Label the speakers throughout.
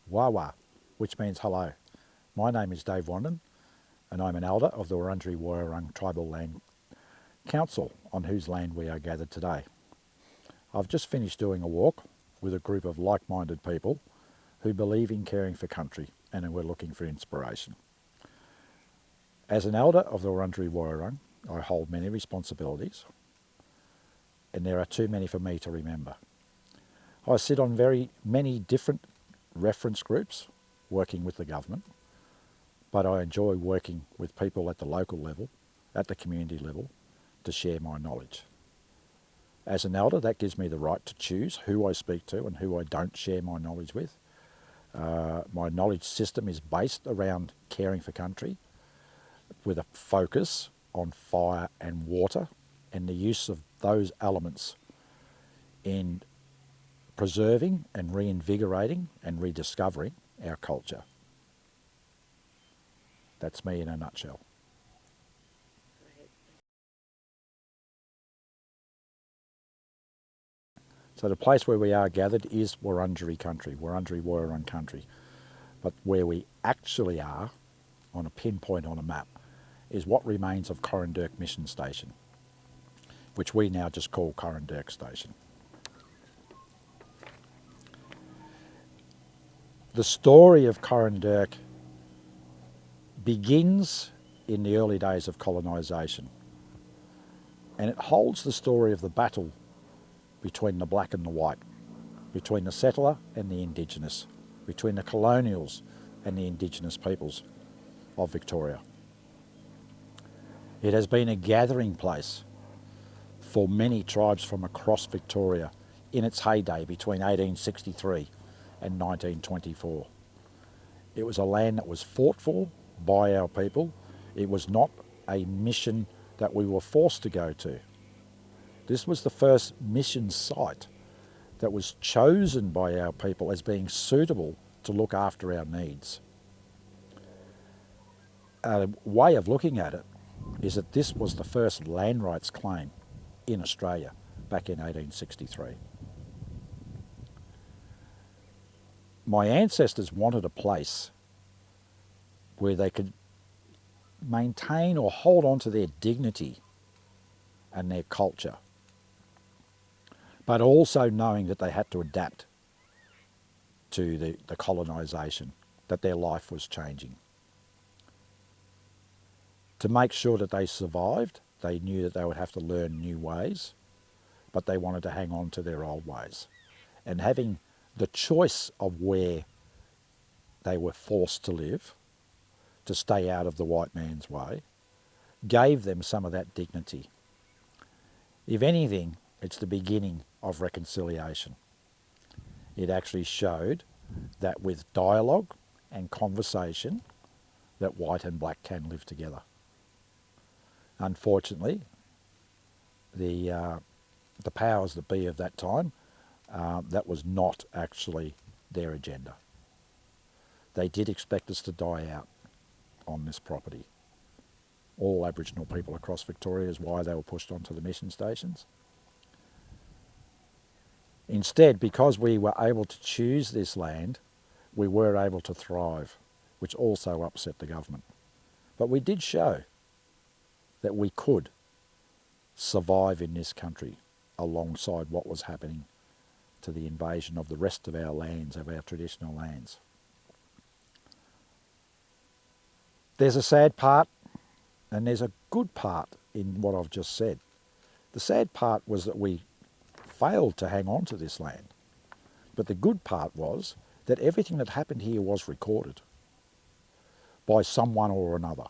Speaker 1: Wawa, which means hello. My name is Dave Wandin, and I'm an elder of the Wurundjeri Tribal Land Council, on whose land we are gathered today. I've just finished doing a walk with a group of like-minded people who believe in caring for country and who are looking for inspiration. As an elder of the Wurundjeri, I hold many responsibilities, and there are too many for me to remember. I sit on very many different reference groups working with the government, but I enjoy working with people at the local level, at the community level, to share my knowledge. As an elder, that gives me the right to choose who I speak to and who I don't share my knowledge with. My knowledge system is based around caring for country, with a focus on fire and water and the use of those elements in preserving and reinvigorating and rediscovering our culture. That's me in a nutshell. So the place where we are gathered is Wurundjeri country, Wurundjeri-Woi-wurrung country. But where we actually are, on a pinpoint on a map, is what remains of Corranderk Mission Station, which we now just call Corranderk Station. The story of Corranderk begins in the early days of colonisation, and it holds the story of the battle between the black and the white, between the settler and the Indigenous, between the colonials and the Indigenous peoples of Victoria. It has been a gathering place for many tribes from across Victoria in its heyday between 1863 and 1924. It was a land that was fought for by our people. It was not a mission that we were forced to go to. This was the first mission site that was chosen by our people as being suitable to look after our needs. A way of looking at it is that this was the first land rights claim in Australia back in 1863. My ancestors wanted a place where they could maintain or hold on to their dignity and their culture, but also knowing that they had to adapt to the colonisation, that their life was changing. To make sure that they survived, they knew that they would have to learn new ways, but they wanted to hang on to their old ways. And having the choice of where they were forced to live, to stay out of the white man's way, gave them some of that dignity. If anything, it's the beginning of reconciliation. It actually showed that with dialogue and conversation, that white and black can live together. Unfortunately, the powers that be of that time, that was not actually their agenda. They did expect us to die out on this property. All Aboriginal people across Victoria is why they were pushed onto the mission stations. Instead, because we were able to choose this land, we were able to thrive, which also upset the government. But we did show that we could survive in this country alongside what was happening to the invasion of the rest of our lands, of our traditional lands. There's a sad part and there's a good part in what I've just said. The sad part was that we failed to hang on to this land. But the good part was that everything that happened here was recorded by someone or another.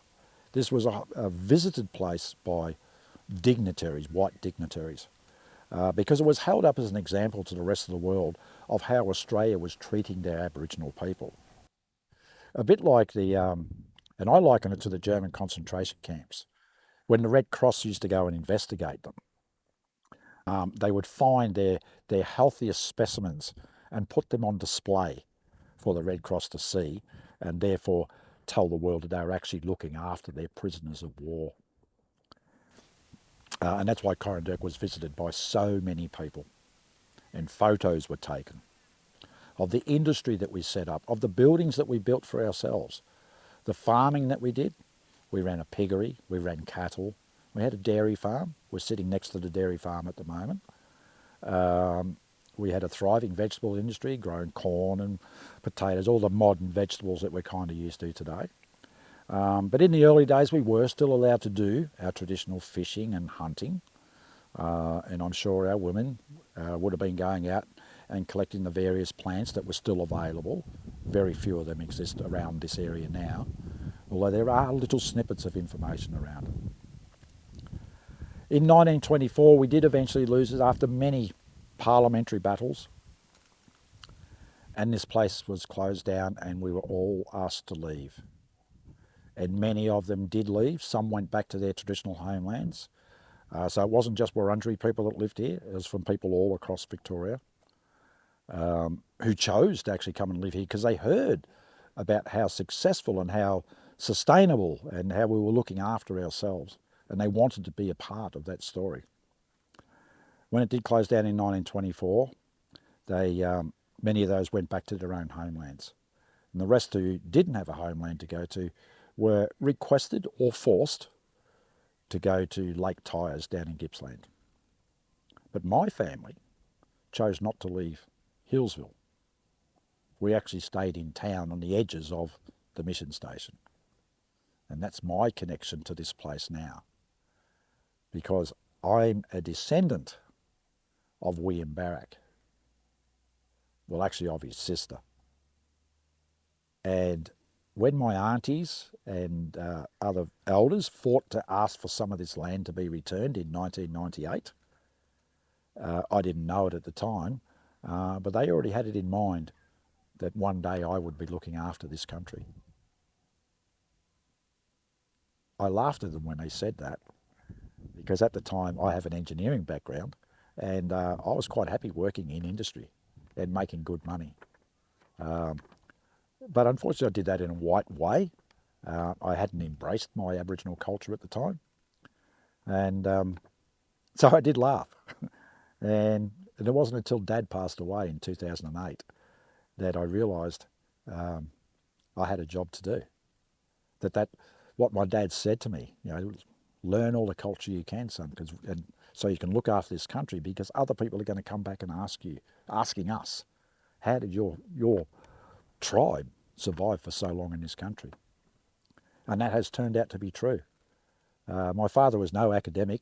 Speaker 1: This was a visited place by dignitaries, white dignitaries, because it was held up as an example to the rest of the world of how Australia was treating their Aboriginal people. A bit like and I liken it to the German concentration camps. When the Red Cross used to go and investigate them, they would find their healthiest specimens and put them on display for the Red Cross to see, and therefore tell the world that they were actually looking after their prisoners of war. And that's why Corranderk was visited by so many people, and photos were taken. of the industry that we set up, of the buildings that we built for ourselves, the farming that we did. We ran a piggery, we ran cattle, we had a dairy farm. We're sitting next to the dairy farm at the moment. We had a thriving vegetable industry, growing corn and potatoes, all the modern vegetables that we're kind of used to today. But in the early days, we were still allowed to do our traditional fishing and hunting. And I'm sure our women would have been going out and collecting the various plants that were still available. Very few of them exist around this area now, although there are little snippets of information around it. In 1924, we did eventually lose it after many parliamentary battles, and this place was closed down and we were all asked to leave. And many of them did leave. Some went back to their traditional homelands. So it wasn't just Wurundjeri people that lived here, it was from people all across Victoria who chose to actually come and live here because they heard about how successful and how sustainable and how we were looking after ourselves, and they wanted to be a part of that story. When it did close down in 1924, many of those went back to their own homelands. And the rest who didn't have a homeland to go to were requested or forced to go to Lake Tyers down in Gippsland. But my family chose not to leave Hillsville. We actually stayed in town on the edges of the mission station. And that's my connection to this place now, because I'm a descendant of Wurundjeri, well, actually of his sister. And when my aunties and other elders fought to ask for some of this land to be returned in 1998, I didn't know it at the time, but they already had it in mind that one day I would be looking after this country. I laughed at them when they said that, because at the time I have an engineering background, and I was quite happy working in industry and making good money. But unfortunately I did that in a white way. I hadn't embraced my Aboriginal culture at the time. And so I did laugh. And it wasn't until Dad passed away in 2008 that I realised I had a job to do. That what my dad said to me, learn all the culture you can, son, and so you can look after this country, because other people are going to come back and asking us, how did your tribe survive for so long in this country? And that has turned out to be true. My father was no academic.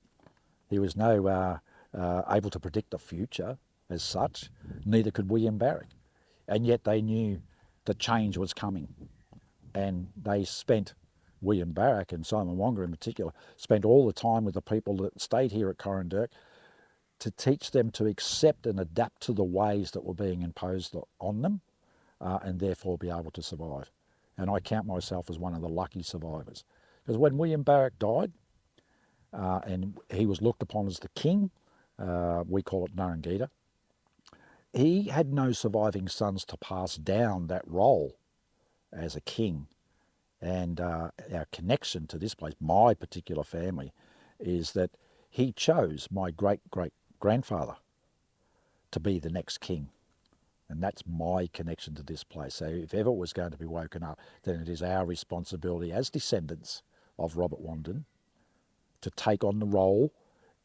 Speaker 1: He was no able to predict the future as such. Neither could Wurundjeri. And yet they knew the change was coming. And they spent, Wurundjeri and Simon Wonga in particular, spent all the time with the people that stayed here at Corandurk to teach them to accept and adapt to the ways that were being imposed on them, and therefore be able to survive. And I count myself as one of the lucky survivors. Because when Wurundjeri died, and he was looked upon as the king, we call it Narangita, he had no surviving sons to pass down that role as a king. And our connection to this place, my particular family, is that he chose my great-great-grandfather to be the next king. And that's my connection to this place. So if ever it was going to be woken up, then it is our responsibility as descendants of Robert Wandin to take on the role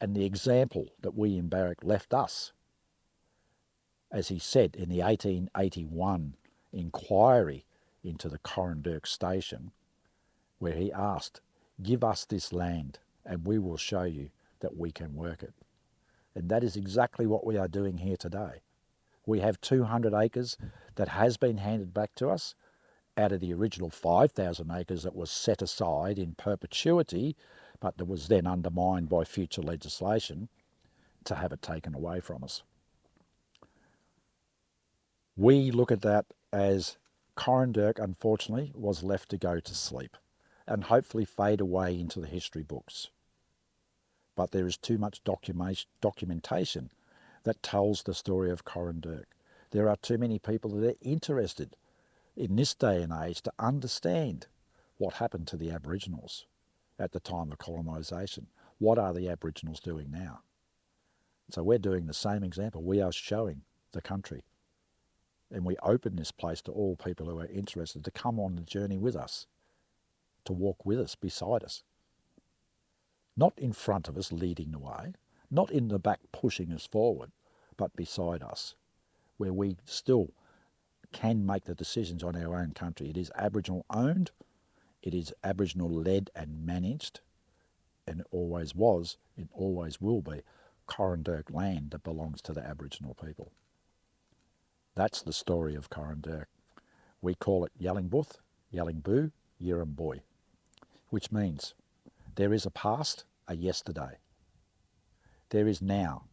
Speaker 1: and the example that Wurundjeri left us. As he said in the 1881 inquiry into the Corandurk station, where he asked, give us this land and we will show you that we can work it. And that is exactly what we are doing here today. We have 200 acres that has been handed back to us out of the original 5,000 acres that was set aside in perpetuity, but that was then undermined by future legislation to have it taken away from us. We look at that as Corandurk, unfortunately, was left to go to sleep and hopefully fade away into the history books. But there is too much documentation that tells the story of Corandurk. There are too many people that are interested in this day and age to understand what happened to the Aboriginals at the time of colonisation. What are the Aboriginals doing now? So we're doing the same example. We are showing the country. and we open this place to all people who are interested to come on the journey with us, to walk with us, beside us. Not in front of us, leading the way, not in the back pushing us forward, but beside us, where we still can make the decisions on our own country. It is Aboriginal owned, it is Aboriginal led and managed, and it always was, it always will be, Corranderk land that belongs to the Aboriginal people. That's the story of Corranderk. We call it Yellingbuth, Yellingboo, Yirramboy, which means there is a past, a yesterday. There is now,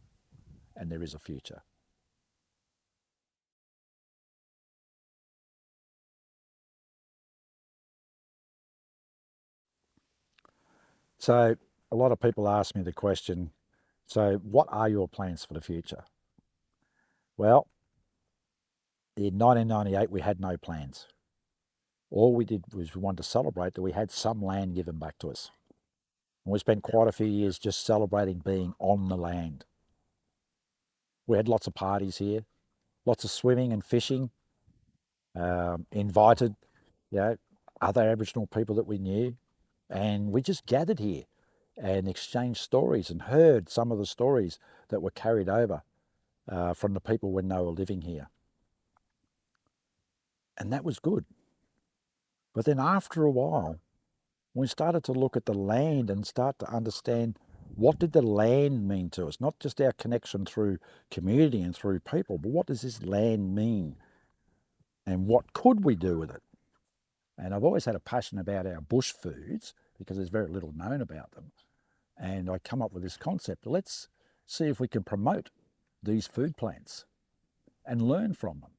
Speaker 1: and there is a future. So a lot of people ask me the question, so what are your plans for the future? Well, in 1998, we had no plans. All we did was we wanted to celebrate that we had some land given back to us. And we spent quite a few years just celebrating being on the land. We had lots of parties here, lots of swimming and fishing, invited, other Aboriginal people that we knew, and we just gathered here and exchanged stories and heard some of the stories that were carried over from the people when they were living here. And that was good. But then after a while, we started to look at the land and start to understand what did the land mean to us, not just our connection through community and through people, but what does this land mean and what could we do with it? And I've always had a passion about our bush foods because there's very little known about them. And I come up with this concept, let's see if we can promote these food plants and learn from them.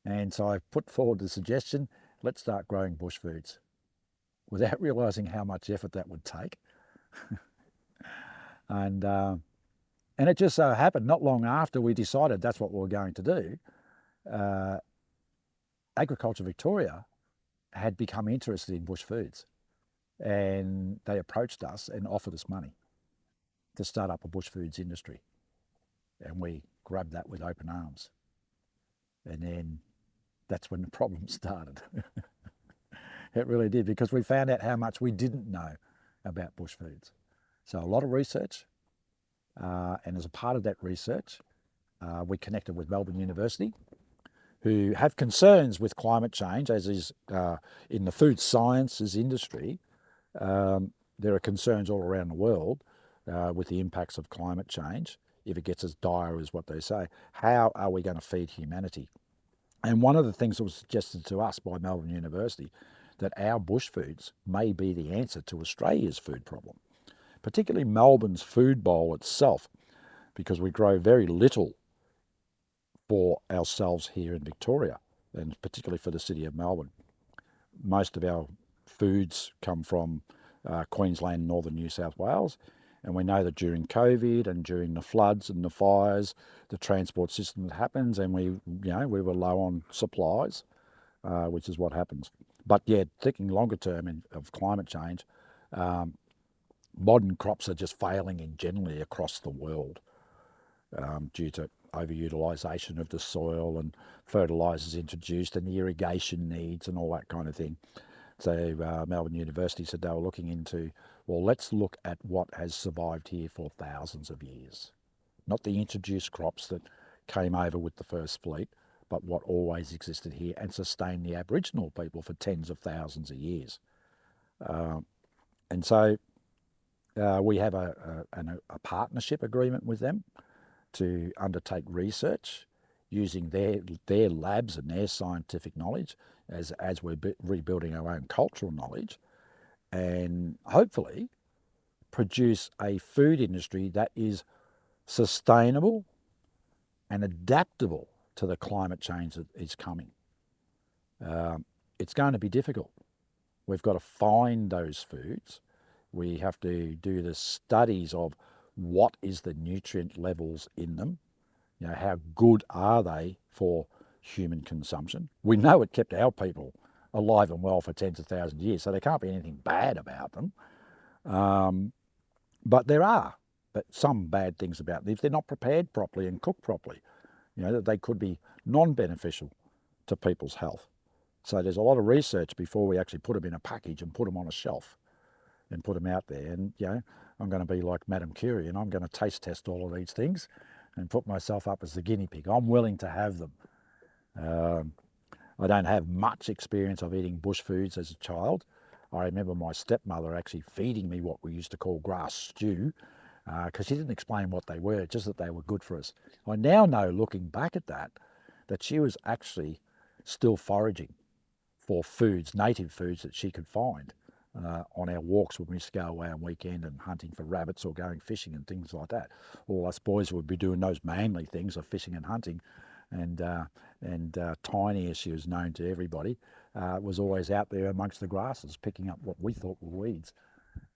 Speaker 1: And so I put forward the suggestion, let's start growing bush foods, without realising how much effort that would take. And it just so happened, not long after we decided that's what we were going to do, Agriculture Victoria had become interested in bush foods, and they approached us and offered us money to start up a bush foods industry. And we grabbed that with open arms. And then that's when the problem started. It really did, because we found out how much we didn't know about bush foods. So a lot of research, and as a part of that research, we connected with Melbourne University, who have concerns with climate change, as is in the food sciences industry. There are concerns all around the world with the impacts of climate change. If it gets as dire as what they say, how are we going to feed humanity? And one of the things that was suggested to us by Melbourne University, that our bush foods may be the answer to Australia's food problem, particularly Melbourne's food bowl itself, because we grow very little for ourselves here in Victoria, and particularly for the city of Melbourne. Most of our foods come from Queensland, northern New South Wales, and we know that during COVID and during the floods and the fires, the transport system that happens, and we were low on supplies, which is what happens. But yeah, thinking longer term of climate change, modern crops are just failing in generally across the world due to overutilisation of the soil and fertilisers introduced and the irrigation needs and all that kind of thing. So Melbourne University said they were looking into, well, let's look at what has survived here for thousands of years. Not the introduced crops that came over with the first fleet, but what always existed here and sustained the Aboriginal people for tens of thousands of years. And so we have a partnership agreement with them to undertake research using their labs and their scientific knowledge as we're rebuilding our own cultural knowledge, and hopefully produce a food industry that is sustainable and adaptable to the climate change that is coming. It's going to be difficult. We've got to find those foods. We have to do the studies of what is the nutrient levels in them. How good are they for human consumption? We know it kept our people alive and well for tens of thousands of years, so there can't be anything bad about them. But there are some bad things about them if they're not prepared properly and cooked properly. that they could be non-beneficial to people's health. So there's a lot of research before we actually put them in a package and put them on a shelf and put them out there. And, I'm going to be like Madame Curie, and I'm going to taste test all of these things and put myself up as the guinea pig. I'm willing to have them. I don't have much experience of eating bush foods as a child. I remember my stepmother actually feeding me what we used to call grass stew, because she didn't explain what they were, just that they were good for us. I now know, looking back at that she was actually still foraging for foods, native foods that she could find on our walks when we used to go away on weekend and hunting for rabbits or going fishing and things like that. All us boys would be doing those manly things of fishing and hunting, and Tiny, as she was known to everybody, was always out there amongst the grasses picking up what we thought were weeds,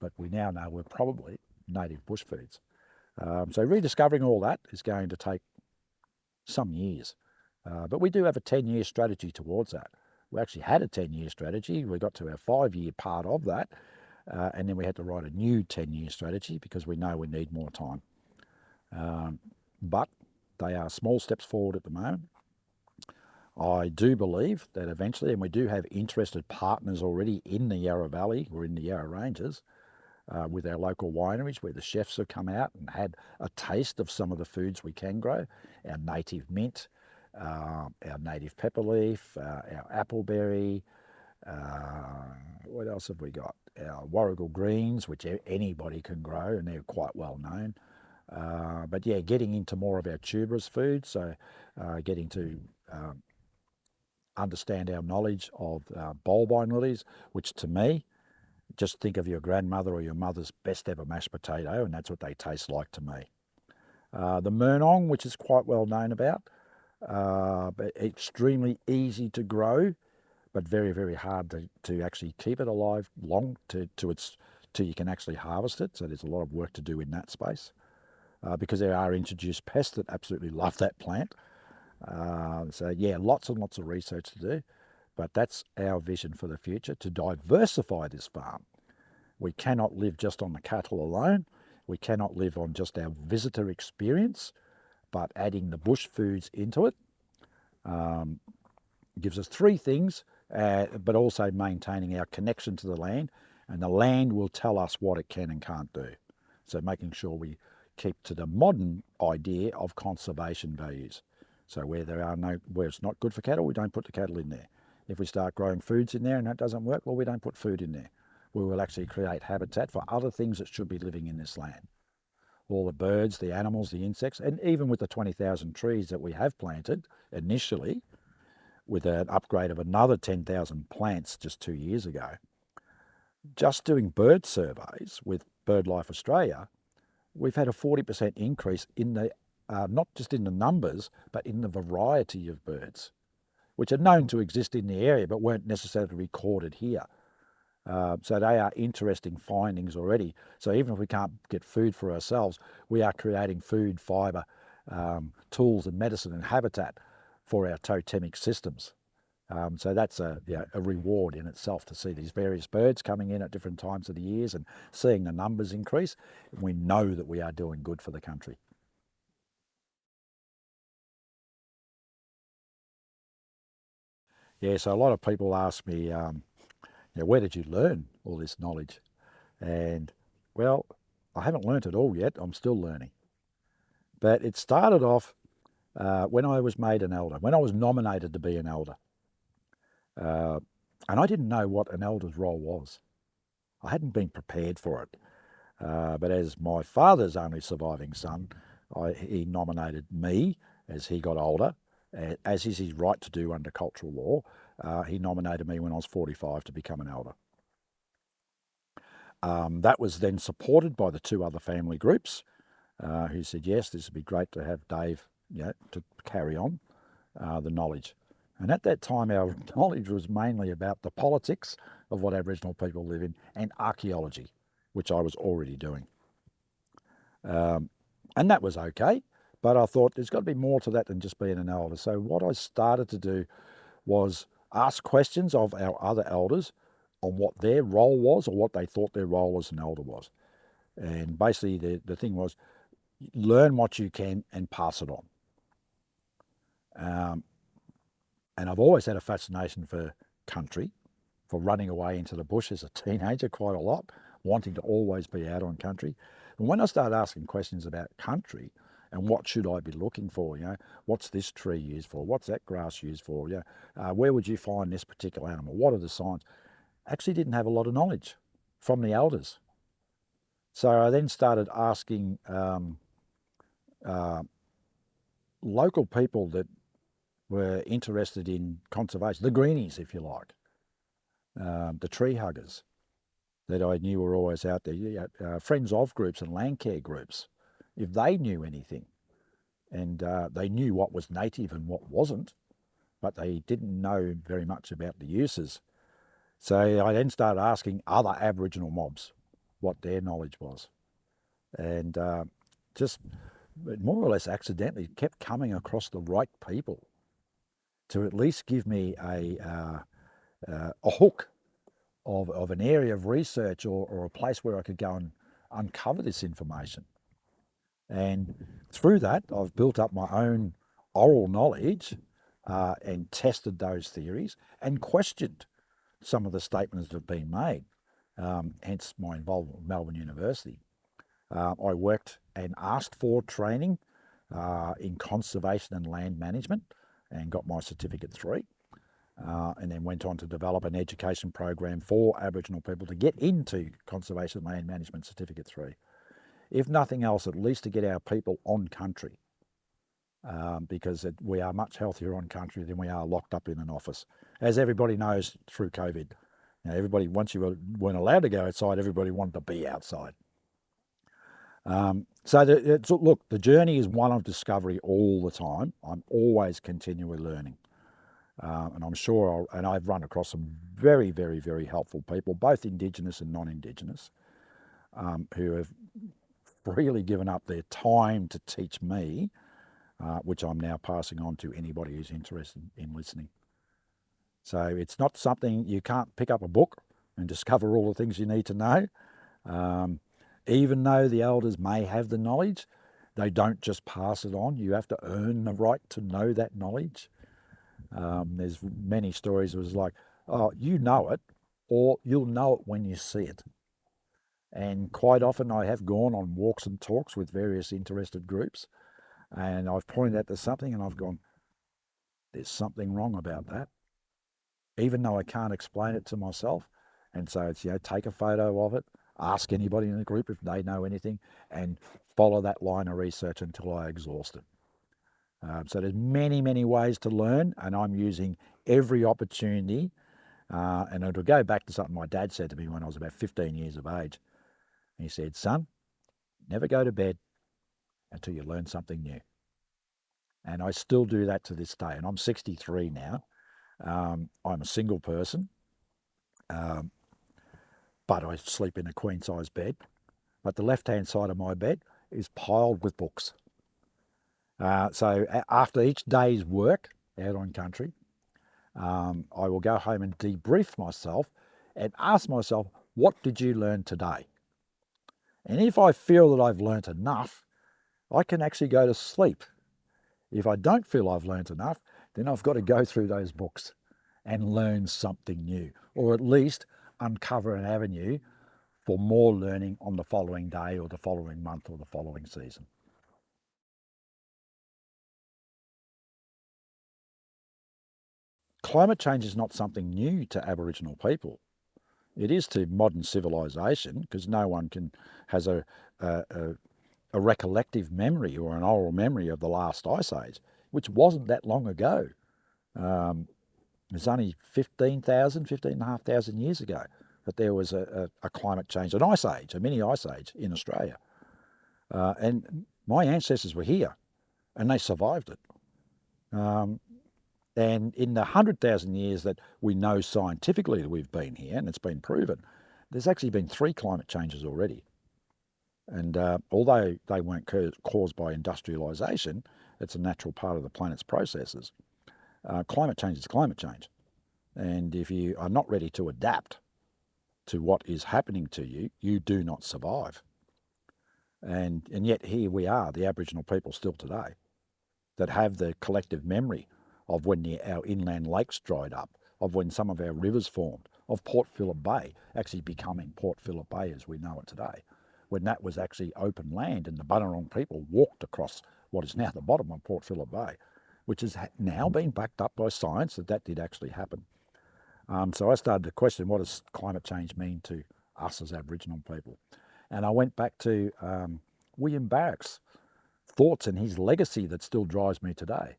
Speaker 1: but we now know were probably native bush foods. So rediscovering all that is going to take some years, but we do have a 10-year strategy towards that. We actually had a 10-year strategy. We got to our 5-year part of that, and then we had to write a new 10-year strategy because we know we need more time. But they are small steps forward at the moment. I do believe that eventually, and we do have interested partners already in the Yarra Valley or in the Yarra Ranges, with our local wineries where the chefs have come out and had a taste of some of the foods we can grow, our native mint, our native pepper leaf, our appleberry, what else have we got? Our warrigal greens, which anybody can grow, and they're quite well known. But yeah, getting into more of our tuberous foods, so getting to understand our knowledge of bulbine lilies, which to me, just think of your grandmother or your mother's best ever mashed potato, and that's what they taste like to me. The murnong, which is quite well known about, but extremely easy to grow, but very, very hard to actually keep it alive long till you can actually harvest it. So there's a lot of work to do in that space, because there are introduced pests that absolutely love that plant. So yeah, lots and lots of research to do, but that's our vision for the future, to diversify this farm. We cannot live just on the cattle alone. We cannot live on just our visitor experience, but adding the bush foods into it gives us three things, but also maintaining our connection to the land, and the land will tell us what it can and can't do. So making sure we keep to the modern idea of conservation values. So where it's not good for cattle, we don't put the cattle in there. If we start growing foods in there and that doesn't work, well, we don't put food in there. We will actually create habitat for other things that should be living in this land. All the birds, the animals, the insects, and even with the 20,000 trees that we have planted initially, with an upgrade of another 10,000 plants just 2 years ago, just doing bird surveys with BirdLife Australia, we've had a 40% increase in the, not just in the numbers, but in the variety of birds, which are known to exist in the area, but weren't necessarily recorded here. So they are interesting findings already. So even if we can't get food for ourselves, we are creating food, fibre, tools and medicine and habitat for our totemic systems. So that's a reward in itself to see these various birds coming in at different times of the years and seeing the numbers increase. We know that we are doing good for the country. Yeah, so a lot of people ask me, where did you learn all this knowledge? And well, I haven't learnt it all yet. I'm still learning. But it started off when I was made an elder, when I was nominated to be an elder. And I didn't know what an elder's role was. I hadn't been prepared for it. But as my father's only surviving son, he nominated me as he got older, as is his right to do under cultural law. He nominated me when I was 45 to become an elder. That was then supported by the two other family groups, who said, yes, this would be great to have Dave, to carry on the knowledge. And at that time, our knowledge was mainly about the politics of what Aboriginal people live in and archaeology, which I was already doing. And that was okay, but I thought there's got to be more to that than just being an elder. So what I started to do was ask questions of our other elders on what their role was or what they thought their role as an elder was. And basically the thing was, learn what you can and pass it on. And I've always had a fascination for country, for running away into the bush as a teenager quite a lot, wanting to always be out on country. And when I started asking questions about country and what should I be looking for, what's this tree used for? What's that grass used for? Where would you find this particular animal? What are the signs? Actually didn't have a lot of knowledge from the elders. So I then started asking local people that were interested in conservation, the greenies, if you like, the tree huggers that I knew were always out there, friends of groups and land care groups, if they knew anything. And they knew what was native and what wasn't, but they didn't know very much about the uses. So I then started asking other Aboriginal mobs what their knowledge was. And just more or less accidentally kept coming across the right people to at least give me a hook of an area of research or a place where I could go and uncover this information. And through that, I've built up my own oral knowledge and tested those theories and questioned some of the statements that have been made, hence my involvement with Melbourne University. I worked and asked for training in conservation and land management and got my Certificate 3. And then went on to develop an education program for Aboriginal people to get into Conservation Land Management Certificate 3. If nothing else, at least to get our people on country, because we are much healthier on country than we are locked up in an office. As everybody knows through COVID, everybody, once you weren't allowed to go outside, everybody wanted to be outside. Look, the journey is one of discovery all the time. I'm always continually learning. And I'm sure I've run across some very, very, very helpful people, both Indigenous and non-Indigenous, who have freely given up their time to teach me, which I'm now passing on to anybody who's interested in listening. So it's not something, you can't pick up a book and discover all the things you need to know. Even though the elders may have the knowledge, they don't just pass it on. You have to earn the right to know that knowledge. There's many stories. It was like, oh, you know it, or you'll know it when you see it. And quite often I have gone on walks and talks with various interested groups, and I've pointed out to something and I've gone, there's something wrong about that, even though I can't explain it to myself. And so it's, take a photo of it, ask anybody in the group if they know anything, and follow that line of research until I exhaust it. So there's many, many ways to learn, and I'm using every opportunity. And it'll go back to something my dad said to me when I was about 15 years of age. He said, son, never go to bed until you learn something new. And I still do that to this day. And I'm 63 now. I'm a single person, but I sleep in a queen-size bed. But the left-hand side of my bed is piled with books. So after each day's work out on country, I will go home and debrief myself and ask myself, what did you learn today? And if I feel that I've learnt enough, I can actually go to sleep. If I don't feel I've learnt enough, then I've got to go through those books and learn something new, or at least uncover an avenue for more learning on the following day or the following month or the following season. Climate change is not something new to Aboriginal people. It is to modern civilization, because no one has a recollective memory or an oral memory of the last ice age, which wasn't that long ago. It's only 15,500 years ago that there was a climate change, an ice age, a mini ice age in Australia. And my ancestors were here and they survived it. And in the 100,000 years that we know scientifically that we've been here, and it's been proven, there's actually been 3 climate changes already. And although they weren't caused by industrialisation, it's a natural part of the planet's processes. Climate change is climate change. And if you are not ready to adapt to what is happening to you, you do not survive. And yet here we are, the Aboriginal people still today, that have the collective memory of when our inland lakes dried up, of when some of our rivers formed, of Port Phillip Bay actually becoming Port Phillip Bay as we know it today, when that was actually open land and the Bunurong people walked across what is now the bottom of Port Phillip Bay, which has now been backed up by science that did actually happen. So I started to question, what does climate change mean to us as Aboriginal people? And I went back to William Barrack's thoughts and his legacy that still drives me today.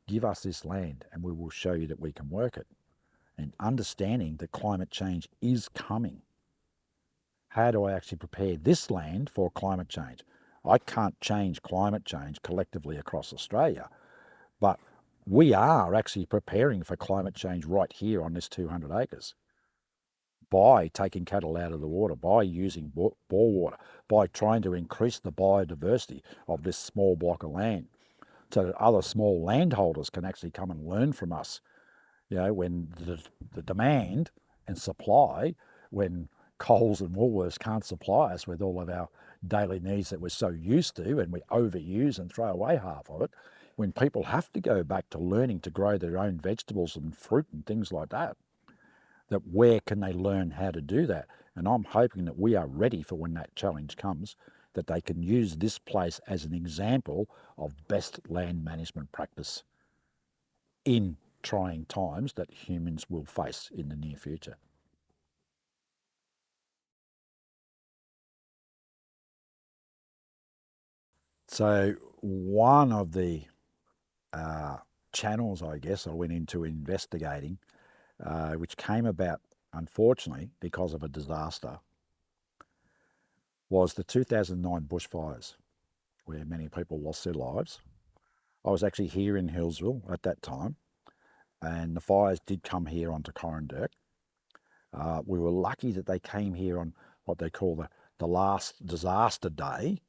Speaker 1: Give us this land and we will show you that we can work it. And understanding that climate change is coming. How do I actually prepare this land for climate change? I can't change climate change collectively across Australia, but we are actually preparing for climate change right here on this 200 acres by taking cattle out of the water, by using bore water, by trying to increase the biodiversity of this small block of land so that other small landholders can actually come and learn from us. You know, when the demand and supply, when Coles and Woolworths can't supply us with all of our daily needs that we're so used to and we overuse and throw away half of it, when people have to go back to learning to grow their own vegetables and fruit and things like that, that where can they learn how to do that? And I'm hoping that we are ready for when that challenge comes, that they can use this place as an example of best land management practice in trying times that humans will face in the near future. So one of the channels, I guess, I went into investigating, which came about, unfortunately, because of a disaster, was the 2009 bushfires, where many people lost their lives. I was actually here in Hillsville at that time, and the fires did come here onto Corranderk. We were lucky that they came here on what they call the last disaster day,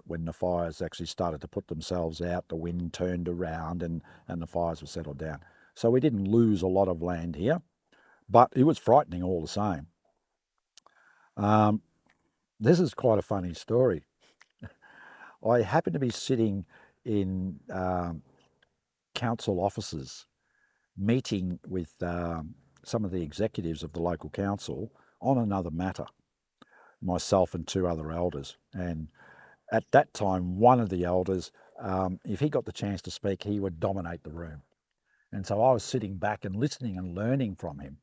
Speaker 1: when the fires actually started to put themselves out, the wind turned around and the fires were settled down. So we didn't lose a lot of land here, but it was frightening all the same. This is quite a funny story. I happened to be sitting in council offices meeting with some of the executives of the local council on another matter, myself and two other elders. And at that time, one of the elders, if he got the chance to speak, he would dominate the room. And so I was sitting back and listening and learning from him.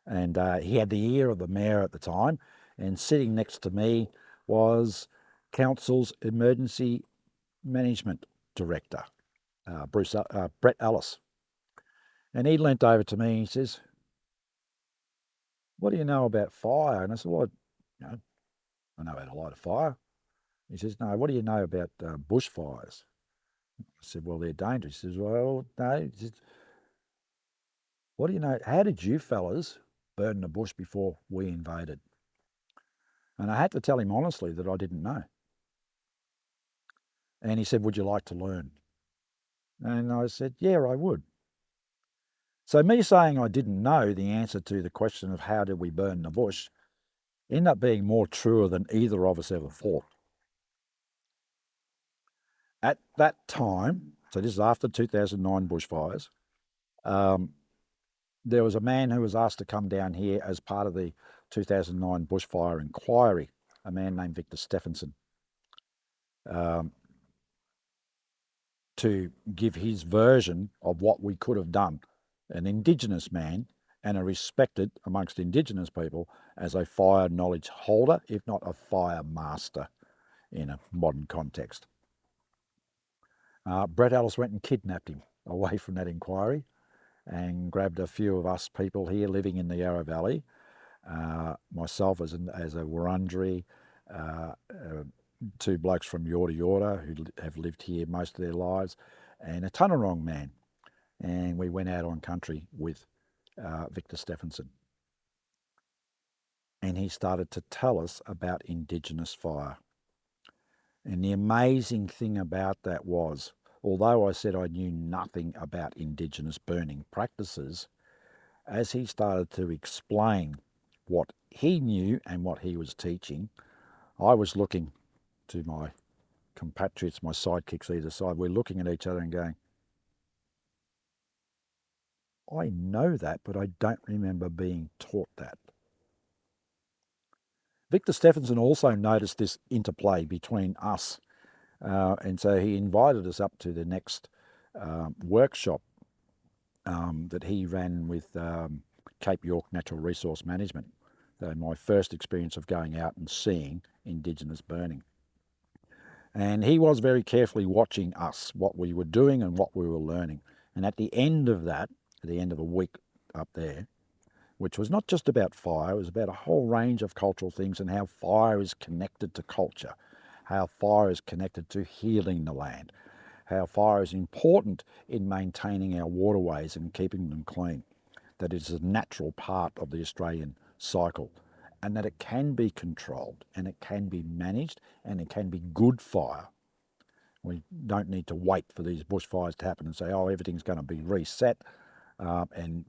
Speaker 1: And he had the ear of the mayor at the time. And sitting next to me was council's emergency management director, Brett Ellis. And he leant over to me and he says, "What do you know about fire?" And I said, "Well, I know how to light a fire." He says, "No, what do you know about bushfires?" I said, "Well, they're dangerous." He says, "Well, no." He says, "What do you know? How did you fellas burn the bush before we invaded?" And I had to tell him honestly that I didn't know. And he said, "Would you like to learn?" And I said, "Yeah, I would." So me saying I didn't know the answer to the question of how did we burn the bush ended up being more truer than either of us ever thought. At that time, so this is after 2009 bushfires, there was a man who was asked to come down here as part of the 2009 bushfire inquiry, a man named Victor Stephenson, to give his version of what we could have done. An Indigenous man and a respected amongst Indigenous people as a fire knowledge holder, if not a fire master in a modern context. Brett Ellis went and kidnapped him away from that inquiry and grabbed a few of us people here living in the Yarra Valley, myself as a Wurundjeri, two blokes from Yorta Yorta who have lived here most of their lives, and a Bunurong man. And we went out on country with Victor Stephenson. And he started to tell us about Indigenous fire. And the amazing thing about that was, although I said I knew nothing about Indigenous burning practices, as he started to explain what he knew and what he was teaching, I was looking to my compatriots, my sidekicks either side. We're looking at each other and going, I know that, but I don't remember being taught that. Victor Stephenson also noticed this interplay between us, and so he invited us up to the next workshop that he ran with Cape York Natural Resource Management. So my first experience of going out and seeing Indigenous burning. And he was very carefully watching us, what we were doing and what we were learning. And at the end of that, at the end of a week up there, which was not just about fire, it was about a whole range of cultural things and how fire is connected to culture, how fire is connected to healing the land, how fire is important in maintaining our waterways and keeping them clean, that it's a natural part of the Australian cycle, and that it can be controlled and it can be managed and it can be good fire. We don't need to wait for these bushfires to happen and say, oh, everything's going to be reset and,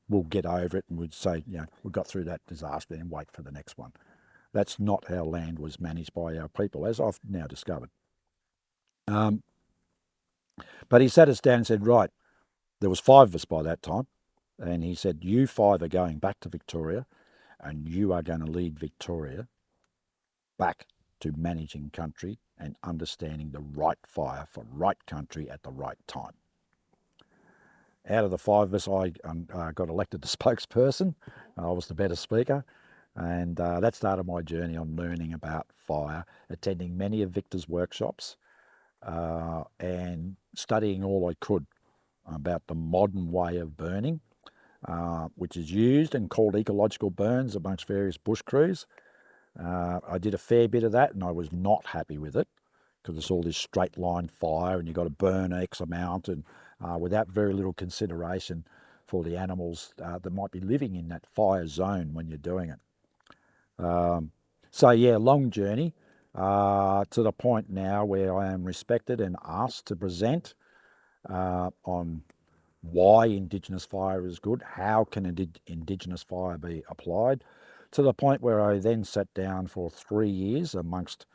Speaker 1: we'll get over it and we'd say, we got through that disaster and wait for the next one. That's not how land was managed by our people, as I've now discovered. But he sat us down and said, right, there was 5 of us by that time, and he said, you 5 are going back to Victoria and you are going to lead Victoria back to managing country and understanding the right fire for right country at the right time. Out of the 5 of us, I got elected the spokesperson. I was the better speaker. And that started my journey on learning about fire, attending many of Victor's workshops and studying all I could about the modern way of burning, which is used and called ecological burns amongst various bush crews. I did a fair bit of that and I was not happy with it because it's all this straight line fire and you've got to burn X amount and without very little consideration for the animals that might be living in that fire zone when you're doing it. So yeah, long journey to the point now where I am respected and asked to present on why Indigenous fire is good, how can Indigenous fire be applied, to the point where I then sat down for 3 years amongst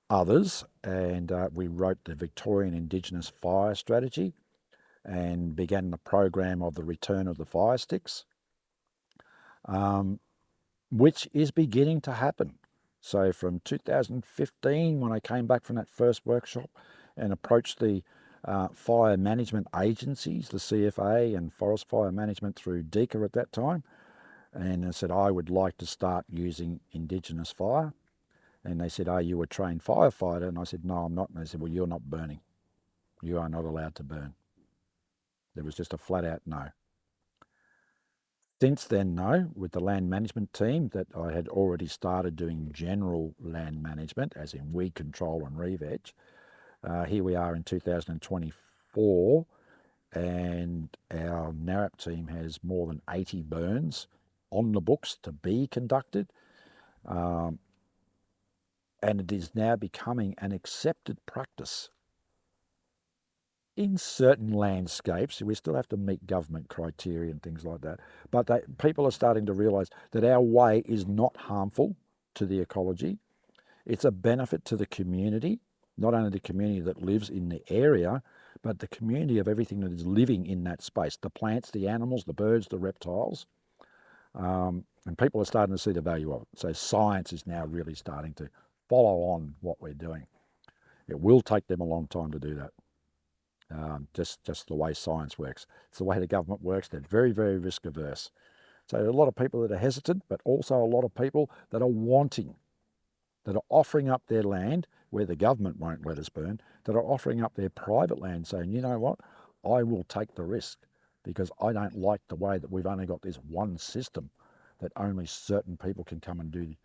Speaker 1: others and we wrote the Victorian Indigenous Fire Strategy and began the program of the return of the fire sticks, which is beginning to happen. So from 2015, when I came back from that first workshop and approached the fire management agencies, the CFA and Forest Fire Management through DECA at that time, and I said, I would like to start using Indigenous fire. And they said, are you a trained firefighter? And I said, no, I'm not. And they said, well, you're not burning. You are not allowed to burn. There was just a flat out no. Since then, no, with the land management team that I had already started doing general land management, as in weed control and re-veg. Here we are in 2024, and our NARAP team has more than 80 burns on the books to be conducted. And it is now becoming an accepted practice in certain landscapes. We still have to meet government criteria and things like that, but people are starting to realise that our way is not harmful to the ecology. It's a benefit to the community, not only the community that lives in the area, but the community of everything that is living in that space, the plants, the animals, the birds, the reptiles. And people are starting to see the value of it. So science is now really starting to follow on what we're doing. It will take them a long time to do that. Just the way science works. It's the way the government works. They're very, very risk averse. So a lot of people that are hesitant, but also a lot of people that are wanting, that are offering up their land where the government won't let us burn, that are offering up their private land saying, you know what, I will take the risk because I don't like the way that we've only got this one system that only certain people can come and do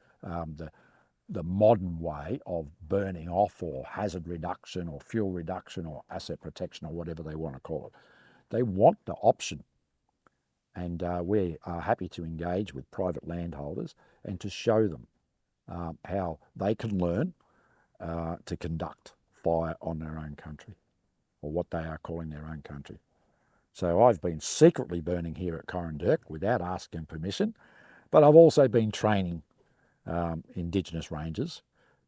Speaker 1: the modern way of burning off or hazard reduction or fuel reduction or asset protection or whatever they want to call it. They want the option. And we are happy to engage with private landholders and to show them how they can learn to conduct fire on their own country, or what they are calling their own country. So I've been secretly burning here at Corranderk without asking permission, but I've also been training Indigenous rangers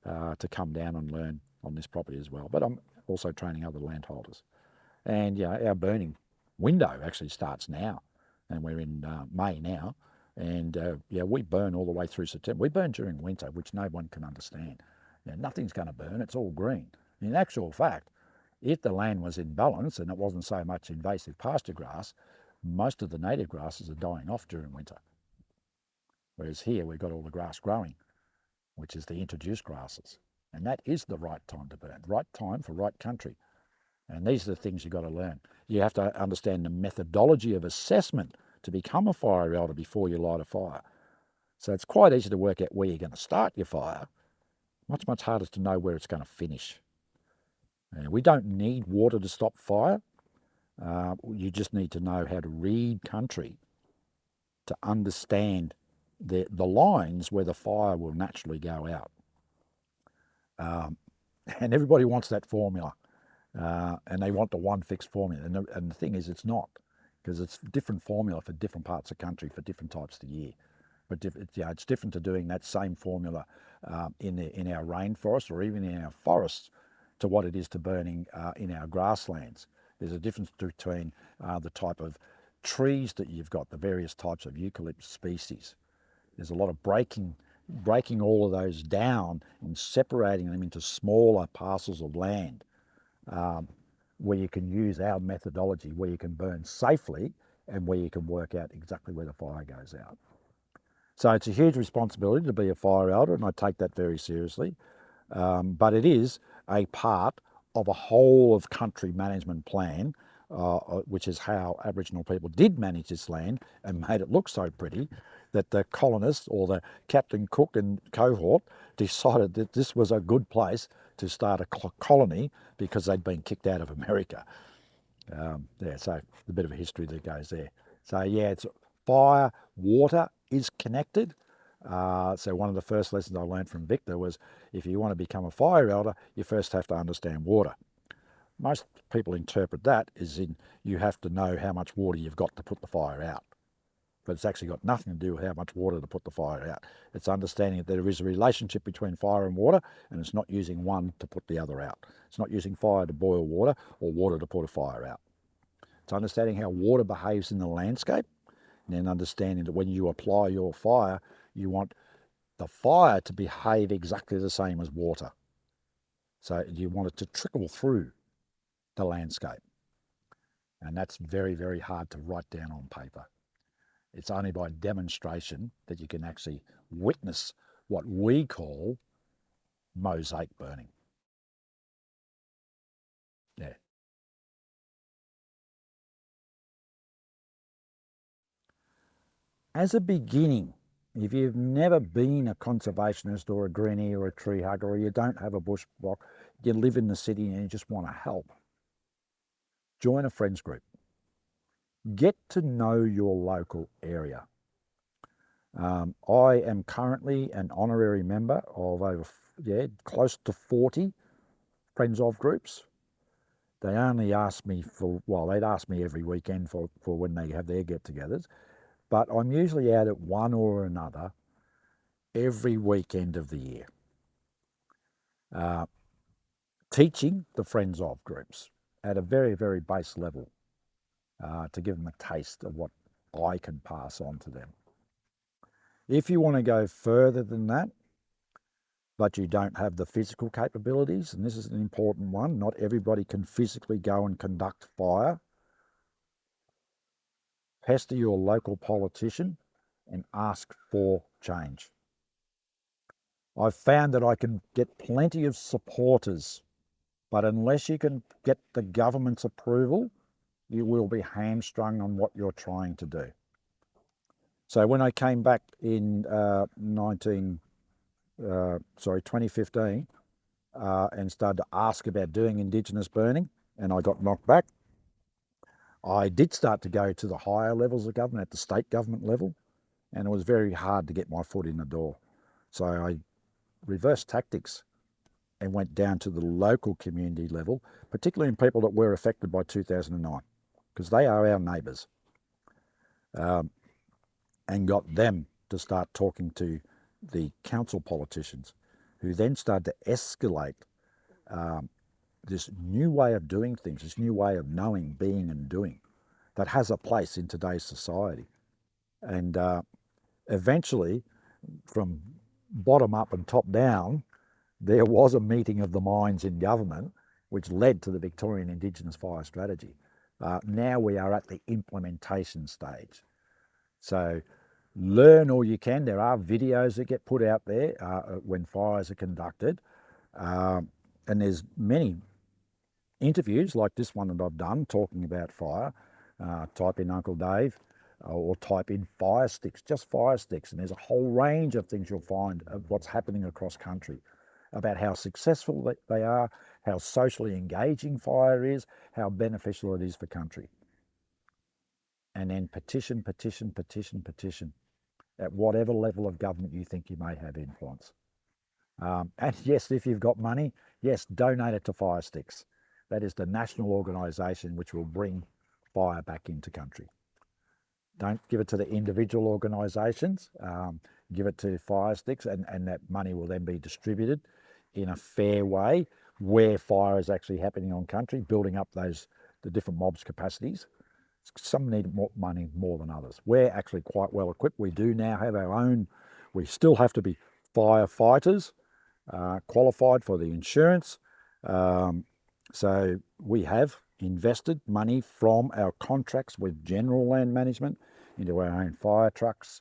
Speaker 1: to come down and learn on this property as well. But I'm also training other landholders. And our burning window actually starts now. and we're in May now, and yeah, we burn all the way through September. We burn during winter, which no one can understand. You know, nothing's going to burn, it's all green. In actual fact, if the land was in balance and it wasn't so much invasive pasture grass, most of the native grasses are dying off during winter. Whereas here we've got all the grass growing, which is the introduced grasses. And that is the right time to burn, right time for right country. And these are the things you've got to learn. You have to understand the methodology of assessment to become a fire elder before you light a fire. So it's quite easy to work out where you're going to start your fire. Much, much harder to know where it's going to finish. And we don't need water to stop fire. You just need to know how to read country to understand the lines where the fire will naturally go out. And everybody wants that formula. And they want the one fixed formula. And the thing is, it's not, because it's a different formula for different parts of country for different types of year. But yeah, it's different to doing that same formula in our rainforests or even in our forests to what it is to burning in our grasslands. There's a difference between the type of trees that you've got, the various types of eucalypt species. There's a lot of breaking all of those down and separating them into smaller parcels of land. Where you can use our methodology, where you can burn safely and where you can work out exactly where the fire goes out. So it's a huge responsibility to be a fire elder, and I take that very seriously. But it is a part of a whole of country management plan, which is how Aboriginal people did manage this land and made it look so pretty that the colonists or the Captain Cook and cohort decided that this was a good place to start a colony because they'd been kicked out of America. Yeah, so a bit of a history that goes there. So yeah, it's fire, water is connected. So one of the first lessons I learned from Victor was if you want to become a fire elder, you first have to understand water. Most people interpret that as in you have to know how much water you've got to put the fire out. But it's actually got nothing to do with how much water to put the fire out. It's understanding that there is a relationship between fire and water, and it's not using one to put the other out. It's not using fire to boil water or water to put a fire out. It's understanding how water behaves in the landscape, and then understanding that when you apply your fire, you want the fire to behave exactly the same as water. So you want it to trickle through the landscape. And that's very, very hard to write down on paper. It's only by demonstration that you can actually witness what we call mosaic burning. Yeah. As a beginning, if you've never been a conservationist or a greenie or a tree hugger, or you don't have a bush block, you live in the city and you just want to help, join a friends group. Get to know your local area. I am currently an honorary member of close to 40 friends of groups. They only ask me they'd ask me every weekend for when they have their get-togethers, but I'm usually out at one or another every weekend of the year, teaching the friends of groups at a very, very base level to give them a taste of what I can pass on to them. If you want to go further than that, but you don't have the physical capabilities, and this is an important one, not everybody can physically go and conduct fire, pester your local politician and ask for change. I've found that I can get plenty of supporters, but unless you can get the government's approval, you will be hamstrung on what you're trying to do. So when I came back in 2015 and started to ask about doing Indigenous burning, and I got knocked back, I did start to go to the higher levels of government, at the state government level, and it was very hard to get my foot in the door. So I reversed tactics and went down to the local community level, particularly in people that were affected by 2009, because they are our neighbours, and got them to start talking to the council politicians, who then started to escalate this new way of doing things, this new way of knowing, being and doing, that has a place in today's society. And eventually, from bottom up and top down, there was a meeting of the minds in government which led to the Victorian Indigenous Fire Strategy. Now we are at the implementation stage. So learn all you can. There are videos that get put out there when fires are conducted. And there's many interviews like this one that I've done talking about fire. Type in Uncle Dave or type in fire sticks, just fire sticks. And there's a whole range of things you'll find of what's happening across country, about how successful they are, how socially engaging fire is, how beneficial it is for country. And then petition, petition, petition, petition at whatever level of government you think you may have influence. And yes, if you've got money, yes, donate it to Fire Sticks. That is the national organisation which will bring fire back into country. Don't give it to the individual organisations, give it to Fire Sticks, and that money will then be distributed in a fair way where fire is actually happening on country, building up the different mobs' capacities. Some need more money more than others. We're actually quite well equipped. We do now have our own, we still have to be firefighters, qualified for the insurance. So we have invested money from our contracts with General Land Management into our own fire trucks,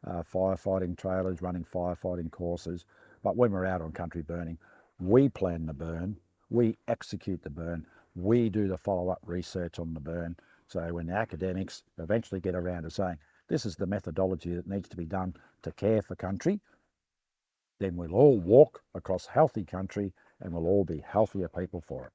Speaker 1: firefighting trailers, running firefighting courses. But when we're out on country burning, we plan the burn, we execute the burn, we do the follow-up research on the burn. So when the academics eventually get around to saying, this is the methodology that needs to be done to care for country, then we'll all walk across healthy country and we'll all be healthier people for it.